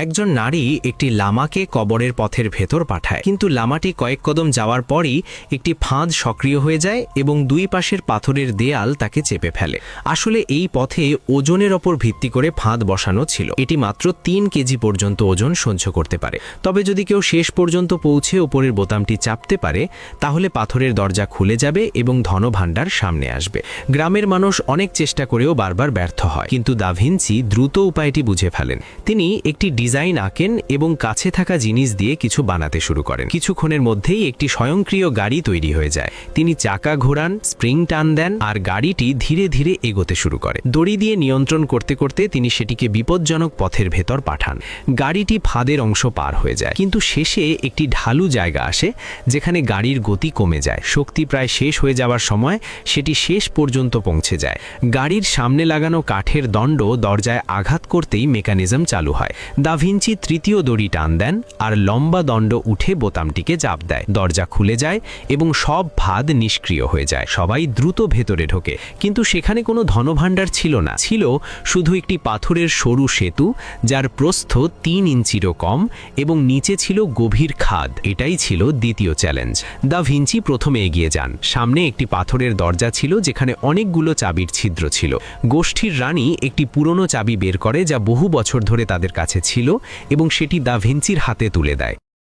একজন নারী একটি লামাকে কবরের পথের ভেতর পাঠায়, কিন্তু লামাটি কয়েক কদম যাওয়ার পরই একটি ফাঁদ সক্রিয় হয়ে যায় এবং দুই পাশের পাথরের দেয়াল তাকে চেপে ফেলে। আসলে এই পথে ওজনের ওপর ভিত্তি করে ফাঁদ বসানো ছিল। এটি মাত্র 3 কেজি পর্যন্ত ওজন সহ্য করতে পারে। তবে যদি কেউ শেষ পর্যন্ত পৌঁছে উপরের বোতামটি চাপতে পারে, তাহলে পাথরের দরজা খুলে যাবে এবং ধনভাণ্ডার সামনে আসবে। গ্রামের মানুষ অনেক চেষ্টা করেও বারবার ব্যর্থ হয়, কিন্তু দা ভিঞ্চি দ্রুত উপায়টি বুঝে ফেলেন। তিনি একটি ডিজাইন আঁকেন এবং কাছে থাকা জিনিস দিয়ে কিছু বানাতে শুরু করেন। কিছুক্ষণের মধ্যেই একটি স্বয়ংক্রিয় গাড়ি তৈরি হয়ে যায়। তিনি চাকা ঘোরান, স্প্রিং টান দেন, আর গাড়িটি ধীরে ধীরে এগোতে শুরু করে। দড়ি দিয়ে নিয়ন্ত্রণ করতে করতে তিনি সেটিকে বিপজ্জনক পথের ভেতর পাঠান। গাড়িটি ফাঁদের অংশ পার হয়ে যায়, কিন্তু শেষে একটি ঢালু জায়গা আসে যেখানে গাড়ির গতি কমে যায়। শক্তি প্রায় শেষ হয়ে যাওয়ার সময় সেটি শেষ পর্যন্ত পৌঁছে যায়। গাড়ির সামনে লাগানো কাঠের দণ্ড দরজায় আঘাত করতেই মেকানিজম চালু হয়। দা ভিঞ্চি তৃতীয় দড়ি টান দেন আর লম্বা দণ্ড উঠে বোতামটিকে চাপ দেয়। দরজা খুলে যায় এবং সব ফাঁদ নিষ্ক্রিয় হয়ে যায়। সবাই দ্রুত ভেতরে ঢোকে, কিন্তু সেখানে কোনো ধনভাণ্ডার ছিল না। ছিল শুধু একটি পাথরের সরু সেতু, যার প্রস্থ 3 ইঞ্চিরও কম এবং নিচে ছিল গভীর খাদ। এটাই ছিল দ্বিতীয় চ্যালেঞ্জ। দা ভিঞ্চি প্রথমে এগিয়ে যান। সামনে একটি পাথরের দরজা ছিল যেখানে অনেকগুলো চাবির ছিদ্র ছিল। গোষ্ঠীর রানী একটি পুরনো চাবি বের করে, যা বহু বছর ধরে তাদের কাছে ছিল, এবং সেটি দা ভিঞ্চির হাতে তুলে দেয়।